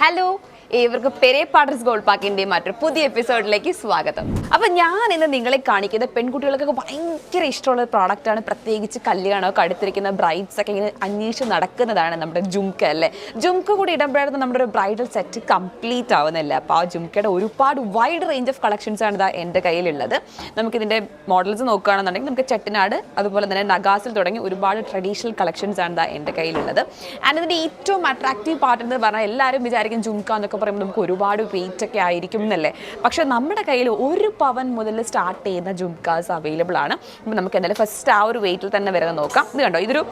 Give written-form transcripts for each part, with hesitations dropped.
Hello, ഏവർക്കും പെരേ പാട്ടേഴ്സ് gold പാക്കിൻ്റെ മറ്റൊരു പുതിയ എപ്പിസോഡിലേക്ക് സ്വാഗതം. അപ്പോൾ ഞാൻ ഇന്ന് നിങ്ങളെ കാണിക്കുന്ന പെൺകുട്ടികൾക്കൊക്കെ ഭയങ്കര ഇഷ്ടമുള്ള ഒരു പ്രോഡക്റ്റാണ്. പ്രത്യേകിച്ച് കല്യാണമൊക്കെ അടുത്തിരിക്കുന്ന ബ്രൈഡ്സ് ഒക്കെ ഇങ്ങനെ അന്വേഷിച്ച് നടക്കുന്നതാണ് നമ്മുടെ ജുംക്ക അല്ലേ. ജുംക്ക കൂടി ഇടുമ്പോഴായിരുന്നു നമ്മുടെ ഒരു ബ്രൈഡൽ സെറ്റ് കംപ്ലീറ്റ് ആവുന്നില്ല. അപ്പോൾ ആ ജുംക്കയുടെ ഒരുപാട് വൈഡ് റേഞ്ച് ഓഫ് കളക്ഷൻസ് ആണ് ഇതാ എൻ്റെ കയ്യിലുള്ളത്. നമുക്കിതിൻ്റെ മോഡൽസ് നോക്കുകയാണെന്നുണ്ടെങ്കിൽ നമുക്ക് ചെട്ടിനാട് അതുപോലെ തന്നെ നഗാസിൽ തുടങ്ങി ഒരുപാട് ട്രഡീഷണൽ കളക്ഷൻസ് ആണ് ഇതാ എൻ്റെ കയ്യിലുള്ളത്. ആൻഡ് ഇതിൻ്റെ ഏറ്റവും അട്രാക്റ്റീവ് പാർട്ട് എന്ന് പറഞ്ഞാൽ എല്ലാവരും വിചാരിക്കും ജുംക്ക എന്നൊക്കെ പറയുമ്പോൾ നമുക്ക് ഒരുപാട് വെയിറ്റ് ഒക്കെ ആയിരിക്കും എന്നല്ലേ. പക്ഷേ നമ്മുടെ കയ്യിൽ 1 പവൻ മുതൽ സ്റ്റാർട്ട് ചെയ്യുന്ന ജുംക്കാസ് അവൈലബിൾ ആണ്. അപ്പോൾ നമുക്ക് എന്തായാലും ഫസ്റ്റ് ആ ഒരു വെയിറ്റിൽ തന്നെ വരുന്നത് നോക്കാം. ഇത് കണ്ടോ, ഇതൊരു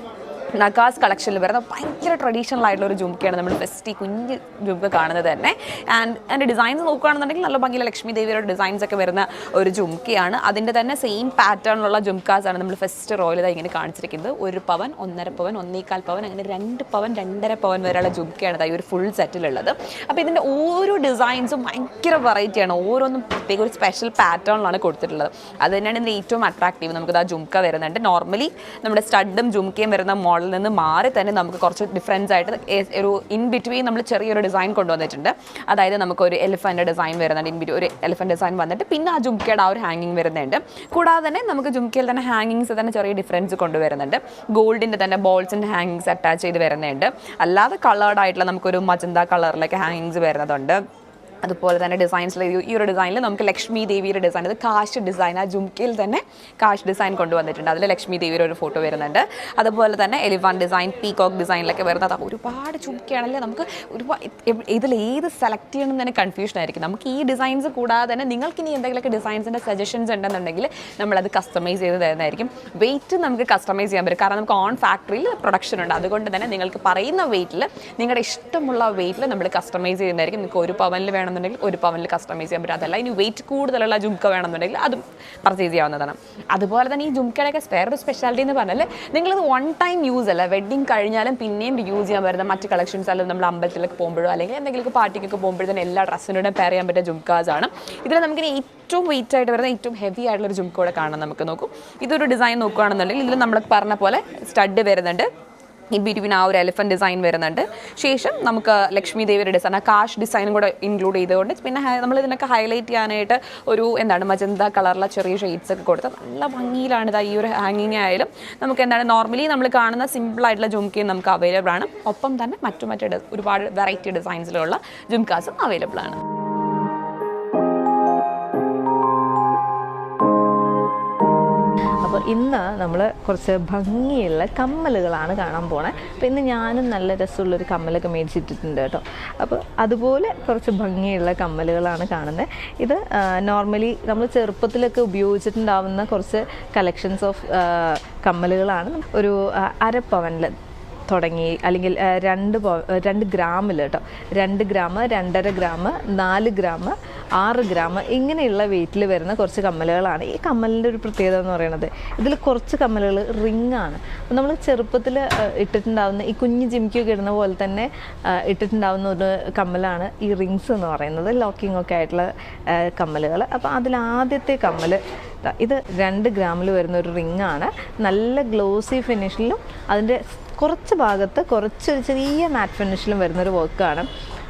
നഗാസ് കളക്ഷനിൽ വരുന്ന ഭയങ്കര ട്രഡീഷണൽ ആയിട്ടുള്ള ഒരു ജുംക്കയാണ് നമ്മൾ ഫസ്റ്റ് ഈ കുഞ്ഞ് ജുംക്ക കാണുന്നത് തന്നെ. ആൻഡ് അതിൻ്റെ ഡിസൈൻസ് നോക്കുകയാണെന്നുണ്ടെങ്കിൽ നല്ല ഭംഗിയുള്ള ലക്ഷ്മി ദേവിയുടെ ഡിസൈൻസ് ഒക്കെ വരുന്ന ഒരു ജുംക്കയാണ്. അതിൻ്റെ തന്നെ സെയിം പാറ്റേണിലുള്ള ജുംക്കാസാണ് നമ്മൾ ഫസ്റ്റ് റോയിൽ ഇങ്ങനെ കാണിച്ചിരിക്കുന്നത്. 1 പവൻ, 1.5 പവൻ, 1.25 പവൻ, അങ്ങനെ 2 പവൻ, 2.5 പവൻ വരെയുള്ള ജുംക്കയാണ് ഈ ഒരു ഫുൾ സെറ്റിലുള്ളത്. അപ്പോൾ ഇതിൻ്റെ ഓരോ ഡിസൈൻസും ഭയങ്കര വെറൈറ്റിയാണ്. ഓരോന്നും പ്രത്യേക ഒരു സ്പെഷ്യൽ പാറ്റേണിലാണ് കൊടുത്തിട്ടുള്ളത്. അത് തന്നെയാണ് ഇതിൻ്റെ ഏറ്റവും അട്രാക്റ്റീവ്. നമുക്കിത് ആ ജുംക്ക വരുന്നുണ്ട്. നോർമലി നമ്മുടെ സ്റ്റഡും ജുംക്കയും വരുന്ന മോഡലിൽ നിന്ന് മാറി തന്നെ നമുക്ക് കുറച്ച് ഡിഫറൻസ് ആയിട്ട് ഒരു ഇൻ ബിറ്റ്വീൻ നമ്മൾ ചെറിയൊരു ഡിസൈൻ കൊണ്ടുവന്നിട്ടുണ്ട്. അതായത് നമുക്കൊരു എലിഫൻ്റ് ഡിസൈൻ വരുന്നുണ്ട്. ഒരു എലിഫൻ്റ് ഡിസൈൻ വന്നിട്ട് പിന്നെ ആ ജുംക്കയുടെ ആ ഒരു ഹാങ്ങിങ് വരുന്നുണ്ട്. കൂടാതെ തന്നെ നമുക്ക് ജുംക്കയിൽ തന്നെ ഹാങ്ങിങ്സ് തന്നെ ചെറിയ ഡിഫറൻസ് കൊണ്ടുവരുന്നുണ്ട്. ഗോൾഡിൻ്റെ തന്നെ ബോൾസിൻ്റെ ഹാങ്ങിങ്സ് അറ്റാച്ച് ചെയ്ത് വരുന്നുണ്ട്. അല്ലാതെ കളേർഡ് ആയിട്ടുള്ള നമുക്കൊരു മജന്ത കളറിലൊക്കെ ഹാങ്ങിങ്സ് വരുന്നതുണ്ട്. അതുപോലെ തന്നെ ഡിസൈൻസിൽ ഈ ഒരു ഡിസൈനിൽ നമുക്ക് ലക്ഷ്മി ദേവിയുടെ ഡിസൈൻ, അത് കാശ് ഡിസൈൻ, ആ ജുംക്കയിൽ തന്നെ കാശ് ഡിസൈൻ കൊണ്ടുവന്നിട്ടുണ്ട്. അതിൽ ലക്ഷ്മി ദേവിയുടെ ഒരു ഫോട്ടോ വരുന്നുണ്ട്. അതുപോലെ തന്നെ എലിഫൻ്റ് ഡിസൈൻ, പീകോക്ക് ഡിസൈനിലൊക്കെ വരുന്നത് ഒരുപാട് ജുംക്കയാണല്ലേ. നമുക്ക് ഒരുപാട് ഇതിൽ ഏത് സെലക്ട് ചെയ്യണമെന്ന് തന്നെ കൺഫ്യൂഷൻ ആയിരിക്കും. നമുക്ക് ഈ ഡിസൈൻസ് കൂടാതെ തന്നെ നിങ്ങൾക്ക് ഇനി എന്തെങ്കിലുമൊക്കെ ഡിസൈൻസിൻ്റെ സജഷൻസ് ഉണ്ടെന്നുണ്ടെങ്കിൽ നമ്മളത് കസ്റ്റമൈസ് ചെയ്ത് തരുന്നതായിരിക്കും. വെയിറ്റ് നമുക്ക് കസ്റ്റമൈസ് ചെയ്യാൻ പറ്റും. കാരണം നമുക്ക് ഓൺ ഫാക്ടറിയിൽ പ്രൊഡക്ഷൻ ഉണ്ട്. അതുകൊണ്ട് തന്നെ നിങ്ങൾക്ക് പറയുന്ന വെയിറ്റിൽ നിങ്ങളുടെ ഇഷ്ടമുള്ള വെയിറ്റിൽ നമ്മൾ കസ്റ്റമൈസ് ചെയ്യുന്നതായിരിക്കും. നിങ്ങൾക്ക് 1 പവനിൽ വേണമെന്നുണ്ടെങ്കിൽ 1 പവനിൽ കസ്റ്റമൈസ് ചെയ്യാൻ പറ്റും. അതല്ല ഇനി വെയിറ്റ് കൂടുതലുള്ള ജുംക്ക വേണമെന്നുണ്ടെങ്കിൽ അതും പർച്ചേസ് ചെയ്യാവുന്നതാണ്. അതുപോലെ തന്നെ ഈ ജുംക്കയുടെയൊക്കെ വേറൊരു സ്പെഷ്യാലിറ്റി എന്ന് പറഞ്ഞാൽ നിങ്ങളിത് 1 ടൈം യൂസ് അല്ല, വെഡ്ഡിങ് കഴിഞ്ഞാലും പിന്നെയും യൂസ് ചെയ്യാൻ പറ്റുന്ന മറ്റ് കളക്ഷൻസ് അല്ലെങ്കിൽ നമ്മൾ അമ്പലത്തിലൊക്കെ പോകുമ്പോഴോ അല്ലെങ്കിൽ എന്തെങ്കിലും പാർട്ടിക്കൊക്കെ പോകുമ്പോഴത്തേനും എല്ലാ ഡ്രസ്സിനോടും പെയർ ചെയ്യാൻ പറ്റിയ ജുംക്കാസ് ആണ്. ഇതിൽ നമുക്കിനി ഏറ്റവും വെയിറ്റ് ആയിട്ട് വരുന്ന ഏറ്റവും ഹെവി ആയിട്ടുള്ള ഒരു ജുംക്ക കൂടെ കാണാൻ നമുക്ക് നോക്കും. ഇതൊരു ഡിസൈൻ നോക്കുകയാണെന്നുണ്ടെങ്കിൽ ഇതിൽ നമ്മൾ പറഞ്ഞ പോലെ സ്റ്റഡ് വരുന്നുണ്ട്. ഈ ബിറ്റ്വീൻ ആ ഒരു എലിഫൻ്റ് ഡിസൈൻ വരുന്നുണ്ട്. ശേഷം നമുക്ക് ലക്ഷ്മി ദേവിയുടെ ഡിസൈൻ, ആ കാശ് ഡിസൈനും കൂടെ ഇൻക്ലൂഡ് ചെയ്തുകൊണ്ട് പിന്നെ നമ്മൾ ഇതിനൊക്കെ ഹൈലൈറ്റ് ചെയ്യാനായിട്ട് ഒരു മജന്ത കളറിലെ ചെറിയ ഷെയ്ഡ്സ് ഒക്കെ കൊടുത്ത് നല്ല ഭംഗിയിലാണ് ഈ ഒരു ഹാങ്ങിങ് ആയാലും നമുക്ക് നോർമലി നമ്മൾ കാണുന്ന സിമ്പിളായിട്ടുള്ള ജുംക്കയും നമുക്ക് അവൈലബിൾ ആണ്. ഒപ്പം തന്നെ മറ്റു ഒരുപാട് വെറൈറ്റി ഡിസൈൻസിലുള്ള ജുംക്കാസും അവൈലബിൾ ആണ്. അപ്പോൾ ഇന്ന് നമ്മൾ കുറച്ച് ഭംഗിയുള്ള കമ്മലുകളാണ് കാണാൻ പോണേ. അപ്പോൾ ഇന്ന് ഞാനും നല്ല രസമുള്ളൊരു കമ്മലൊക്കെ മേടിച്ചിട്ടിട്ടുണ്ട് കേട്ടോ. അപ്പോൾ അതുപോലെ കുറച്ച് ഭംഗിയുള്ള കമ്മലുകളാണ് കാണുന്നത്. ഇത് നോർമലി നമ്മൾ ചെറുപ്പത്തിലൊക്കെ ഉപയോഗിച്ചിട്ടുണ്ടാവുന്ന കുറച്ച് കളക്ഷൻസ് ഓഫ് കമ്മലുകളാണ്. ഒരു 1/2 പവനിൽ തുടങ്ങി അല്ലെങ്കിൽ 2 ഗ്രാമിൽ കേട്ടോ, 2 ഗ്രാം, 2.5 ഗ്രാം, 4 ഗ്രാം, 6 ഗ്രാം ഇങ്ങനെയുള്ള വെയിറ്റിൽ വരുന്ന കുറച്ച് കമ്മലുകളാണ്. ഈ കമ്മലിൻ്റെ ഒരു പ്രത്യേകത എന്ന് പറയുന്നത് ഇതിൽ കുറച്ച് കമ്മലുകൾ റിങ്ങാണ്. അപ്പോൾ നമ്മൾ ചെറുപ്പത്തിൽ ഇട്ടിട്ടുണ്ടാവുന്ന ഈ കുഞ്ഞ് ജിമിക്കൊക്കെ ഇടുന്ന പോലെ തന്നെ ഇട്ടിട്ടുണ്ടാവുന്ന ഒരു കമ്മലാണ് ഈ റിങ്സ് എന്ന് പറയുന്നത്, ലോക്കിംഗ് ഒക്കെ ആയിട്ടുള്ള കമ്മലുകൾ. അപ്പോൾ അതിലാദ്യത്തെ കമ്മൽ ഇത് 2 ഗ്രാമിൽ വരുന്ന ഒരു റിങ്ങാണ്. നല്ല ഗ്ലോസി ഫിനിഷിലും അതിൻ്റെ കുറച്ച് ഭാഗത്ത് കുറച്ചൊരു ചെറിയ മാറ്റ് ഫിനിഷിലും വരുന്നൊരു വർക്കാണ്.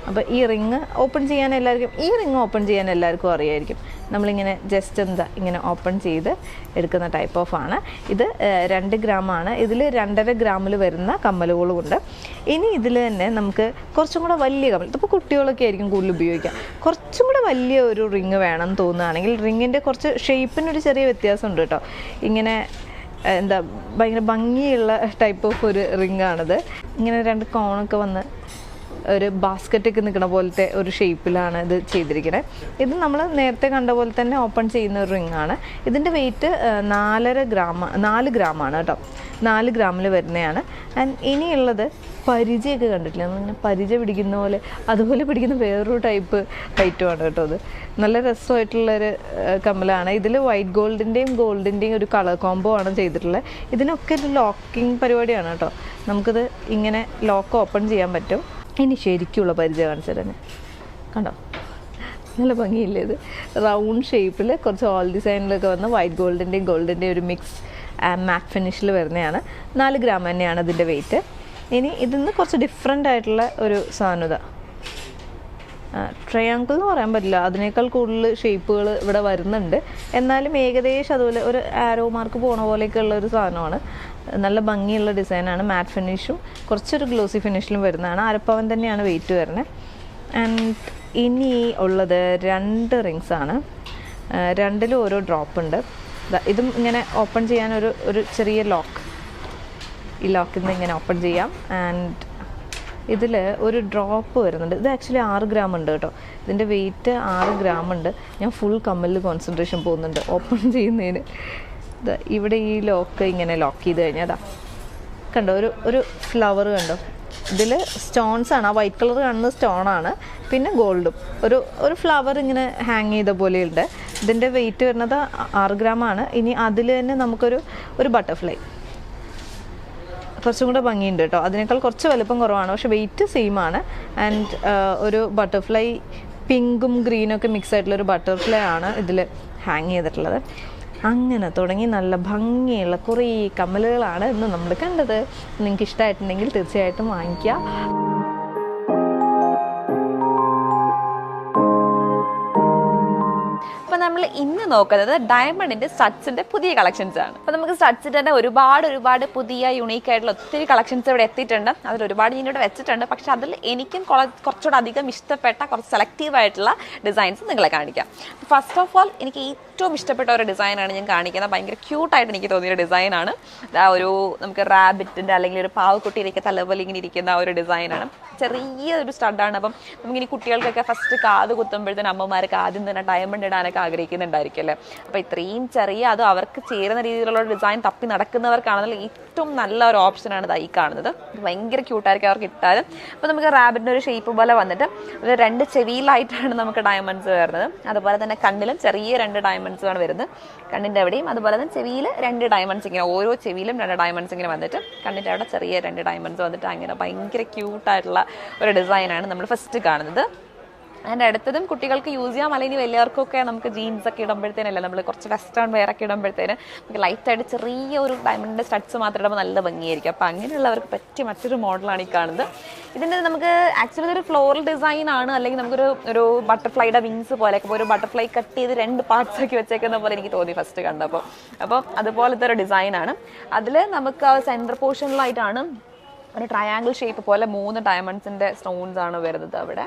അപ്പോൾ ഈ റിങ് ഓപ്പൺ ചെയ്യാൻ എല്ലാവർക്കും അറിയായിരിക്കും. നമ്മളിങ്ങനെ ജസ്റ്റ് ഇങ്ങനെ ഓപ്പൺ ചെയ്ത് എടുക്കുന്ന ടൈപ്പ് ഓഫ് ആണ്. ഇത് 2 ഗ്രാമാണ്. ഇതിൽ 2.5 ഗ്രാമിൽ വരുന്ന കമ്മലുകളുമുണ്ട്. ഇനി ഇതിൽ തന്നെ നമുക്ക് കുറച്ചും കൂടെ വലിയ കമ്മൽ, ഇതിപ്പോൾ കുട്ടികളൊക്കെ ആയിരിക്കും കൂടുതൽ ഉപയോഗിക്കുക. കുറച്ചും കൂടെ വലിയ ഒരു റിങ് വേണമെന്ന് തോന്നുകയാണെങ്കിൽ റിങ്ങിൻ്റെ കുറച്ച് ഷേപ്പിനൊരു ചെറിയ വ്യത്യാസമുണ്ട് കേട്ടോ. ഇങ്ങനെ ഭയങ്കര ഭംഗിയുള്ള ടൈപ്പ് ഓഫ് ഒരു റിങ്ങാണിത്. ഇങ്ങനെ 2 കോണൊക്കെ വന്ന് ഒരു ബാസ്ക്കറ്റൊക്കെ നിൽക്കുന്ന പോലത്തെ ഒരു ഷേപ്പിലാണ് ഇത് ചെയ്തിരിക്കുന്നത്. ഇത് നമ്മൾ നേരത്തെ കണ്ട പോലെ തന്നെ ഓപ്പൺ ചെയ്യുന്ന ഒരു റിങ്ങാണ്. ഇതിൻ്റെ വെയിറ്റ് 4 ഗ്രാമാണ് കേട്ടോ. 4 ഗ്രാമിൽ വരുന്നതാണ്. ആൻഡ് ഇനിയുള്ളത് പരിചയൊക്കെ കണ്ടിട്ടില്ല, നമ്മളിങ്ങനെ പരിച പിടിക്കുന്ന പോലെ അതുപോലെ പിടിക്കുന്ന വേറൊരു ടൈപ്പ് ഐറ്റമാണ് കേട്ടോ. അത് നല്ല രസമായിട്ടുള്ളൊരു കമ്മലാണ്. ഇതിൽ വൈറ്റ് ഗോൾഡിൻ്റെയും ഒരു കളർ കോംബോ ആണ് ചെയ്തിട്ടുള്ളത്. ഇതിനൊക്കെ ഒരു ലോക്കിംഗ് പരിപാടിയാണ് കേട്ടോ. നമുക്കിത് ഇങ്ങനെ ലോക്ക് ഓപ്പൺ ചെയ്യാൻ പറ്റും. ഇനി ശരിക്കുള്ള പരിചയം കാണിച്ചു തരാം. കണ്ടോ, നല്ല ഭംഗിയില്ലേ ഇത്? റൗണ്ട് ഷേപ്പിൽ കുറച്ച് ഓൾ ഡിസൈനിലൊക്കെ വന്ന് വൈറ്റ് ഗോൾഡിൻ്റെയും ഒരു മിക്സ് മാറ്റ് ഫിനിഷിൽ വരുന്നതാണ്. 4 ഗ്രാം തന്നെയാണ് ഇതിൻ്റെ വെയിറ്റ്. ഇനി ഇതിൽ നിന്ന് കുറച്ച് ഡിഫറെൻ്റ് ആയിട്ടുള്ള ഒരു സാധനത ട്രയാങ്കിൾ എന്ന് പറയാൻ പറ്റില്ല, അതിനേക്കാൾ കൂടുതൽ ഷേപ്പുകൾ ഇവിടെ വരുന്നുണ്ട്. എന്നാലും ഏകദേശം അതുപോലെ ഒരു ആരോ മാർക്ക് പോണ പോലെയൊക്കെ ഉള്ള ഒരു സാധനമാണ്. നല്ല ഭംഗിയുള്ള ഡിസൈനാണ്. മാറ്റ് ഫിനിഷും കുറച്ചൊരു ഗ്ലോസി ഫിനിഷിലും വരുന്നതാണ്. അരപ്പവൻ തന്നെയാണ് വെയിറ്റ് വരുന്നത്. ആൻഡ് ഇനി ഉള്ളത് 2 റിങ്സ് ആണ്. രണ്ടിലും ഓരോ ഡ്രോപ്പ് ഉണ്ട്. ഇതും ഇങ്ങനെ ഓപ്പൺ ചെയ്യാൻ ഒരു ചെറിയ ലോക്ക്, ഈ ലോക്കിൽ നിന്ന് ഇങ്ങനെ ഓപ്പൺ ചെയ്യാം. ആൻഡ് ഇതിൽ ഒരു ഡ്രോപ്പ് വരുന്നുണ്ട്. ഇത് ആക്ച്വലി 6 ഗ്രാം ഉണ്ട് കേട്ടോ. ഇതിൻ്റെ വെയിറ്റ് 6 ഗ്രാം ഉണ്ട്. ഞാൻ ഫുൾ കമ്മലിൽ കോൺസെൻട്രേഷൻ പോകുന്നുണ്ട് ഓപ്പൺ ചെയ്യുന്നതിന്. ഇവിടെ ഈ ലോക്ക് ഇങ്ങനെ ലോക്ക് ചെയ്ത് കഴിഞ്ഞാൽ അതാ കണ്ടോ, ഒരു ഫ്ലവർ കണ്ടോ. ഇതിൽ സ്റ്റോൺസ് ആണ്, ആ വൈറ്റ് കളർ കാണുന്ന സ്റ്റോണാണ്, പിന്നെ ഗോൾഡും ഒരു ഫ്ലവർ ഇങ്ങനെ ഹാങ് ചെയ്ത പോലെയുണ്ട്. ഇതിൻ്റെ വെയിറ്റ് വരുന്നത് 6 ഗ്രാം ആണ്. ഇനി അതിൽ തന്നെ നമുക്കൊരു ബട്ടർഫ്ലൈ കുറച്ചും കൂടെ ഭംഗിയുണ്ട് കേട്ടോ. അതിനേക്കാൾ കുറച്ച് വലുപ്പം കുറവാണ്, പക്ഷെ വെയിറ്റ് സെയിം ആണ്. ആൻഡ് ഒരു ബട്ടർഫ്ലൈ പിങ്കും ഗ്രീനൊക്കെ മിക്സ് ആയിട്ടുള്ളൊരു ബട്ടർഫ്ലൈ ആണ് ഇതിൽ ഹാങ് ചെയ്തിട്ടുള്ളത്. അങ്ങനെ തുടങ്ങി നല്ല ഭംഗിയുള്ള കുറേ കമ്മലുകളാണ് ഇന്ന് നമ്മൾ കണ്ടത്. നിങ്ങൾക്ക് ഇഷ്ടമായിട്ടുണ്ടെങ്കിൽ തീർച്ചയായിട്ടും വാങ്ങിക്കുക. അപ്പോൾ നമ്മൾ ഇന്ന് നോക്കുന്നത് ഡയമണ്ടിൻ്റെ സ്റ്റഡ്സിൻ്റെ പുതിയ കളക്ഷൻസ് ആണ്. അപ്പോൾ നമുക്ക് സ്റ്റഡ്സിൻ്റെ തന്നെ ഒരുപാട് പുതിയ യുണീക്ക് ആയിട്ടുള്ള ഒത്തിരി കളക്ഷൻസ് ഇവിടെ എത്തിയിട്ടുണ്ട്. അതിൽ ഒരുപാട് ഞാൻ ഇവിടെ വെച്ചിട്ടുണ്ട്. പക്ഷേ അതിൽ എനിക്കും കുറച്ചുകൂടെ അധികം ഇഷ്ടപ്പെട്ട കുറച്ച് സെലക്റ്റീവ് ആയിട്ടുള്ള ഡിസൈൻസ് നിങ്ങളെ കാണിക്കാം. ഫസ്റ്റ് ഓഫ് ഓൾ എനിക്ക് ഏറ്റവും ഇഷ്ടപ്പെട്ട ഒരു ഡിസൈനാണ് ഞാൻ കാണിക്കുന്നത്. ഭയങ്കര ക്യൂട്ടായിട്ട് എനിക്ക് തോന്നിയൊരു ഡിസൈനാണ്. ഒരു നമുക്ക് റാബിറ്റിൻ്റെ അല്ലെങ്കിൽ ഒരു പാവക്കുട്ടിയിലേക്ക് തലപോലെ ഇങ്ങനെ ഇരിക്കുന്ന ഒരു ഡിസൈനാണ്. ചെറിയൊരു സ്റ്റഡാണ്. അപ്പം നമുക്കിനി കുട്ടികൾക്കൊക്കെ ഫസ്റ്റ് കാത് കുത്തുമ്പോഴത്തേനും അമ്മമാർക്ക് ആദ്യം തന്നെ ഡയമണ്ട് ഇടാനൊക്കെ ആഗ്രഹിക്കുന്നുണ്ടായിരിക്കും അല്ലേ. അപ്പോൾ ഇത്രയും ചെറിയ അത് അവർക്ക് ചേരുന്ന രീതിയിലുള്ള ഡിസൈൻ തപ്പി നടക്കുന്നവർക്കാണെന്നുള്ള ഏറ്റവും നല്ല ഒരു ഓപ്ഷനാണ് ഈ കാണുന്നത്. ഭയങ്കര ക്യൂട്ടായിരിക്കും അവർക്ക് ഇട്ടാലും. അപ്പോൾ നമുക്ക് റാബിറ്റിൻ്റെ ഒരു ഷേപ്പ് പോലെ വന്നിട്ട് 2 ചെവിയിലായിട്ടാണ് നമുക്ക് ഡയമണ്ട്സ് വരുന്നത്. അതുപോലെ തന്നെ കണ്ണിലും ചെറിയ 2 ഡയമണ്ട്സ് ആണ് വരുന്നത്, കണ്ണിൻ്റെ അവിടെയും. അതുപോലെ തന്നെ ചെവിയിൽ 2 ഡയമണ്ട്സ് ഇങ്ങനെ, ഓരോ ചെവിയിലും 2 ഡയമണ്ട്സ് ഇങ്ങനെ വന്നിട്ട് കണ്ണിൻ്റെ അവിടെ ചെറിയ 2 ഡയമണ്ട്സ് വന്നിട്ട് അങ്ങനെ ഭയങ്കര ക്യൂട്ടായിട്ടുള്ള ഒരു ഡിസൈനാണ് നമ്മൾ ഫസ്റ്റ് കാണുന്നത്. അതിൻ്റെ അടുത്തതും കുട്ടികൾക്ക് യൂസ് ചെയ്യാം, അല്ലെങ്കിൽ വലിയവർക്കൊക്കെ നമുക്ക് ജീൻസൊക്കെ ഇടുമ്പോഴത്തേനല്ലേ, നമ്മൾ കുറച്ച് വെസ്റ്റേൺ വെയർ ഒക്കെ ഇടുമ്പോഴത്തേന് നമുക്ക് ലൈറ്റായിട്ട് ചെറിയ ഒരു ഡയമണ്ടിൻ്റെ സ്റ്റഡ്സ് മാത്രം ഇടുമ്പോൾ നല്ല ഭംഗിയായിരിക്കും. അപ്പോൾ അങ്ങനെയുള്ളവർക്ക് പറ്റിയ മറ്റൊരു മോഡലാണ് ഈ കാണുന്നത്. ഇതിൻ്റെ നമുക്ക് ആക്ച്വലി ഒരു ഫ്ലോറൽ ഡിസൈൻ ആണ്, അല്ലെങ്കിൽ നമുക്കൊരു ബട്ടർഫ്ലൈയുടെ വിങ്സ് പോലെയൊക്കെ ഒരു ബട്ടർഫ്ലൈ കട്ട് ചെയ്ത് 2 പാർട്സ് ആക്കി വെച്ചേക്കുന്ന പോലെ എനിക്ക് തോന്നി ഫസ്റ്റ് കണ്ടപ്പോൾ. അപ്പോൾ അതുപോലത്തെ ഒരു ഡിസൈനാണ്. അതിൽ നമുക്ക് ആ സെൻറ്റർ പോർഷനിലായിട്ടാണ് ഒരു ട്രയാങ്കിൾ ഷേപ്പ് പോലെ 3 ഡയമണ്ട്സിൻ്റെ സ്റ്റോൺസ് ആണ് വരുന്നത് അവിടെ.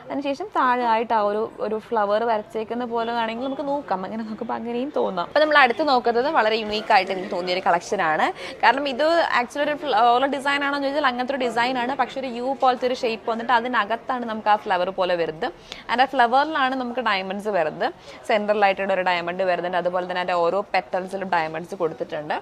അതിനുശേഷം താഴെ ആയിട്ട് ആ ഒരു ഫ്ലവർ വരച്ചേക്കുന്ന പോലെ ആണെങ്കിൽ നമുക്ക് നോക്കാം, അങ്ങനെ നോക്കുമ്പോൾ അങ്ങനെയും തോന്നാം. അപ്പോൾ നമ്മൾ അടുത്ത് നോക്കുന്നത് വളരെ യുണീക്ക് ആയിട്ട് എനിക്ക് തോന്നിയൊരു കളക്ഷനാണ്. കാരണം ഇത് ആക്ച്വലി ഒരു ഫ്ലവർ ഡിസൈൻ ആണെന്ന് ചോദിച്ചാൽ അങ്ങനത്തെ ഒരു ഡിസൈനാണ്. പക്ഷേ ഒരു യു പോലത്തെ ഒരു ഷേപ്പ് വന്നിട്ട് അതിനകത്താണ് നമുക്ക് ആ ഫ്ലവർ പോലെ വരുന്നത്. അതിൻ്റെ ആ ഫ്ലവറിലാണ് നമുക്ക് ഡയമണ്ട്സ് വരുന്നത്. സെൻട്രലായിട്ടുള്ള ഒരു ഡയമണ്ട് വരുന്നുണ്ട്. അതുപോലെ തന്നെ അതിൻ്റെ ഓരോ പെറ്റൽസിലും ഡയമണ്ട്സ് കൊടുത്തിട്ടുണ്ട്.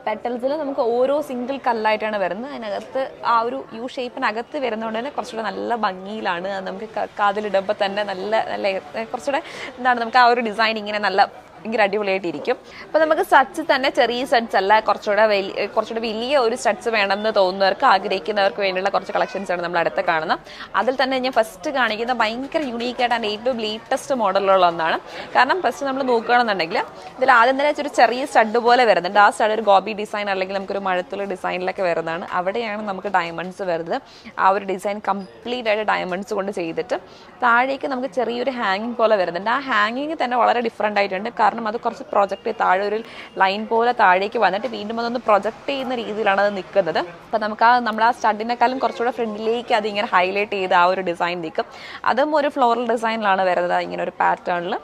പെറ്റൽസിൽ നമുക്ക് ഓരോ സിംഗിൾ കല്ലായിട്ടാണ് വരുന്നത്. അതിനകത്ത് ആ ഒരു യു ഷേപ്പിനകത്ത് വരുന്നതുകൊണ്ട് തന്നെ കുറച്ചുകൂടെ നല്ല ഭംഗിയിലാണ്. നമുക്ക് കാതിലിടുമ്പോൾ തന്നെ നല്ല കുറച്ചുകൂടെ എന്താണ് നമുക്ക് ആ ഒരു ഡിസൈൻ ഇങ്ങനെ നല്ല ഭയങ്കര അടിപൊളിയായിട്ടിരിക്കും. അപ്പോൾ നമുക്ക് സ്റ്റഡ്സ് തന്നെ ചെറിയ സ്റ്റഡ്സ് അല്ല, കുറച്ചുകൂടെ വലിയ ഒരു സ്റ്റഡ്സ് വേണമെന്ന് തോന്നുന്നവർക്ക് ആഗ്രഹിക്കുന്നവർക്ക് വേണ്ടിയുള്ള കുറച്ച് കളക്ഷൻസാണ് നമ്മൾ അടുത്ത് കാണുന്നത്. അതിൽ തന്നെ ഞാൻ ഫസ്റ്റ് കാണിക്കുന്ന ഭയങ്കര യുണീക്കായിട്ട് ആൻഡ് ഏറ്റവും ലേറ്റസ്റ്റ് മോഡലുള്ള ഒന്നാണ്. കാരണം ഫസ്റ്റ് നമ്മൾ നോക്കുകയാണെന്നുണ്ടെങ്കിൽ ഇതിൽ ആദ്യം തന്നെ ഒരു ചെറിയ സ്റ്റഡ് പോലെ വരുന്നുണ്ട്. ആ സ്റ്റഡ് ഒരു ഗോബി ഡിസൈൻ അല്ലെങ്കിൽ നമുക്കൊരു മഴത്തുള്ള ഡിസൈനിലൊക്കെ വരുന്നതാണ്. അവിടെയാണ് നമുക്ക് ഡയമണ്ട്സ് വരുന്നത്. ആ ഒരു ഡിസൈൻ കംപ്ലീറ്റ് ആയിട്ട് ഡയമണ്ട്സ് കൊണ്ട് ചെയ്തിട്ട് താഴേക്ക് നമുക്ക് ചെറിയൊരു ഹാങ്ങിങ് പോലെ വരുന്നുണ്ട്. ആ ഹാങ്ങിങ് തന്നെ വളരെ ഡിഫറെൻ്റ് ആയിട്ടുണ്ട്. കാരണം അത് കുറച്ച് പ്രൊജക്റ്റ് താഴെ ഒരു ലൈൻ പോലെ താഴേക്ക് വന്നിട്ട് വീണ്ടും അതൊന്ന് പ്രൊജക്റ്റ് ചെയ്യുന്ന രീതിയിലാണ് അത് നിൽക്കുന്നത്. അപ്പോൾ നമുക്ക് നമ്മൾ ആ സ്റ്റഡിനെക്കാളും കുറച്ചുകൂടെ ഫ്രണ്ടിലേക്ക് അത് ഇങ്ങനെ ഹൈലൈറ്റ് ചെയ്ത് ആ ഒരു ഡിസൈൻ നിൽക്കും. അതും ഒരു ഫ്ലോറൽ ഡിസൈനിലാണ് വരുന്നത്. ഇങ്ങനെ ഒരു പാറ്റേണിൽ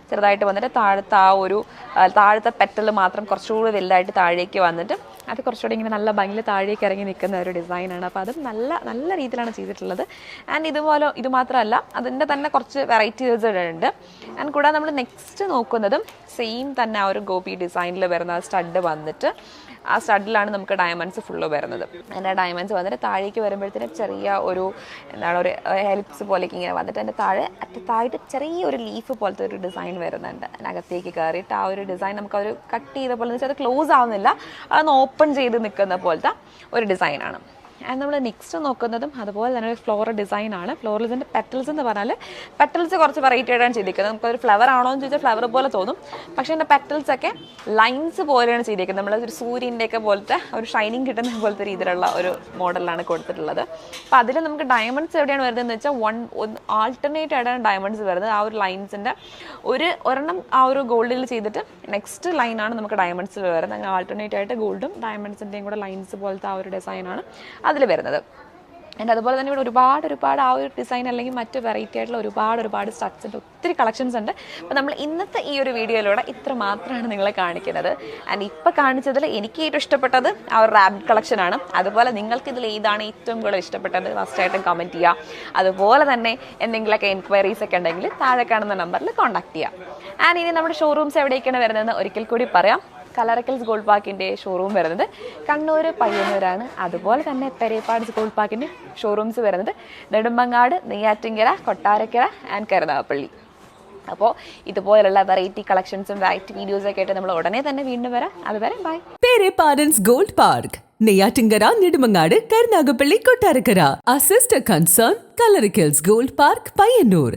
ചെറുതായിട്ട് വന്നിട്ട് താഴത്തെ പെറ്റൽ മാത്രം കുറച്ചുകൂടി വലുതായിട്ട് താഴേക്ക് വന്നിട്ട് അത് കുറച്ചുകൂടി ഇങ്ങനെ നല്ല ഭംഗിയിൽ താഴേക്ക് ഇറങ്ങി നിൽക്കുന്ന ഒരു ഡിസൈനാണ്. അപ്പോൾ അതും നല്ല രീതിയിലാണ് ചെയ്തിട്ടുള്ളത്. ആൻഡ് ഇത് മാത്രമല്ല, അതിൻ്റെ തന്നെ കുറച്ച് വെറൈറ്റീസ് ഉണ്ട്. ആൻഡ് കൂടാതെ നമ്മൾ നെക്സ്റ്റ് നോക്കുന്നതും സെയിം തന്നെ ആ ഒരു ഗോപി ഡിസൈനിൽ വരുന്ന ആ സ്റ്റഡ് വന്നിട്ട് ആ സ്റ്റഡിലാണ് നമുക്ക് ഡയമണ്ട്സ് ഫുള്ള് വരുന്നത്. അതിൻ്റെ ഡയമണ്ട്സ് വന്നിട്ട് താഴേക്ക് വരുമ്പോഴത്തേനും ചെറിയ ഒരു ഹെലിപ്സ് പോലെയൊക്കെ ഇങ്ങനെ വന്നിട്ട് അതിൻ്റെ അറ്റത്തായിട്ട് ചെറിയൊരു ലീഫ് പോലത്തെ ഒരു ഡിസൈൻ വരുന്നുണ്ട്. അതിനകത്തേക്ക് കയറിയിട്ട് ആ ഒരു ഡിസൈൻ നമുക്ക് ഒരു കട്ട് ചെയ്ത പോലെ വെച്ചാൽ അത് ക്ലോസ് ആവുന്നില്ല, അതൊന്ന് ഓപ്പൺ ചെയ്ത് നിൽക്കുന്ന പോലത്തെ ഒരു ഡിസൈനാണ്. ആൻഡ് നമ്മൾ നെക്സ്റ്റ് നോക്കുന്നതും അതുപോലെ തന്നെ ഒരു ഫ്ലോറൽ ഡിസൈനാണ്. ഫ്ലോറൽസിൻ്റെ പെറ്റൽസ് എന്ന് പറഞ്ഞാൽ പെറ്റൽസ് കുറച്ച് വെറൈറ്റി ആയിട്ടാണ് ചെയ്തിരിക്കുന്നത്. നമുക്കൊരു ഫ്ലവർ ആണോ എന്ന് ചോദിച്ചാൽ ഫ്ലവർ പോലെ തോന്നും, പക്ഷേ എൻ്റെ പെറ്റൽസൊക്കെ ലൈൻസ് പോലെയാണ് ചെയ്തിരിക്കുന്നത്. നമ്മളൊരു സൂര്യൻ്റെയൊക്കെ പോലത്തെ ഒരു ഷൈനിങ് കിട്ടുന്ന പോലത്തെ രീതിയിലുള്ള ഒരു മോഡലാണ് കൊടുത്തിട്ടുള്ളത്. അപ്പോൾ അതിൽ നമുക്ക് ഡയമണ്ട്സ് എവിടെയാണ് വരുന്നതെന്ന് വെച്ചാൽ ആൾട്ടർനേറ്റ് ആയിട്ടാണ് ഡയമണ്ട്സ് വരുന്നത്. ആ ഒരു ലൈൻസിൻ്റെ ഒരെണ്ണം ആ ഒരു ഗോൾഡിൽ ചെയ്തിട്ട് നെക്സ്റ്റ് ലൈനാണ് നമുക്ക് ഡയമണ്ട്സിൽ വരുന്നത്. അങ്ങനെ ആൾട്ടർനേറ്റ് ആയിട്ട് ഗോൾഡും ഡയമണ്ട്സിൻ്റെയും കൂടെ ലൈൻസ് പോലത്തെ ആ ഒരു ഡിസൈനാണ് അതിൽ വരുന്നത്. ആൻഡ് അതുപോലെ തന്നെ ഇവിടെ ഒരുപാട് ആ ഒരു ഡിസൈൻ അല്ലെങ്കിൽ മറ്റ് വെറൈറ്റി ആയിട്ടുള്ള ഒരുപാട് സ്റ്റഡ്സിൻ്റെ ഒത്തിരി കളക്ഷൻസ് ഉണ്ട്. അപ്പോൾ നമ്മൾ ഇന്നത്തെ ഈ ഒരു വീഡിയോയിലൂടെ ഇത്ര മാത്രമാണ് നിങ്ങളെ കാണിക്കുന്നത്. ആൻഡ് ഇപ്പോൾ കാണിച്ചതിൽ എനിക്ക് ഏറ്റവും ഇഷ്ടപ്പെട്ടത് ആ ഒരു റാബിറ്റ് കളക്ഷനാണ്. അതുപോലെ നിങ്ങൾക്ക് ഇതിൽ ഏതാണ് ഏറ്റവും കൂടുതൽ ഇഷ്ടപ്പെട്ടത് ഫസ്റ്റായിട്ടും കമൻറ്റ് ചെയ്യുക. അതുപോലെ തന്നെ എന്തെങ്കിലുമൊക്കെ എൻക്വയറീസ് ഒക്കെ ഉണ്ടെങ്കിൽ താഴെ കാണുന്ന നമ്പറിൽ കോൺടാക്ട് ചെയ്യാം. ആൻഡ് ഇനി നമ്മുടെ ഷോറൂംസ് എവിടേക്കാണ് വരുന്നതെന്ന് ഒരിക്കൽ കൂടി പറയാം. കലറക്കൽസ് ഗോൾഡ് പാർക്കിൻ്റെ ഷോറൂം വരുന്നത് കണ്ണൂർ പയ്യന്നൂരാണ്. അതുപോലെ തന്നെ പെരേപ്പാട് ഗോൾഡ് പാർക്കിൻ്റെ ഷോറൂംസ് വരുന്നത് നെടുമ്പങ്ങാട്, നെയ്യാറ്റിൻകര, കൊട്ടാരക്കര ആൻഡ് കരുനാഗപ്പള്ളി. അപ്പോൾ ഇതുപോലുള്ള വെറൈറ്റി കളക്ഷൻസും വെറൈറ്റി വീഡിയോസൊക്കെ ആയിട്ട് നമ്മൾ ഉടനെ തന്നെ വീണ്ടും വരാം. അതുവരെ bye. Perepadan's gold park, Neyyattinkara, Nedumangad, Karunagappally, Kottarakkara. Our sister concern, Coloricals Gold Park, Payyanur.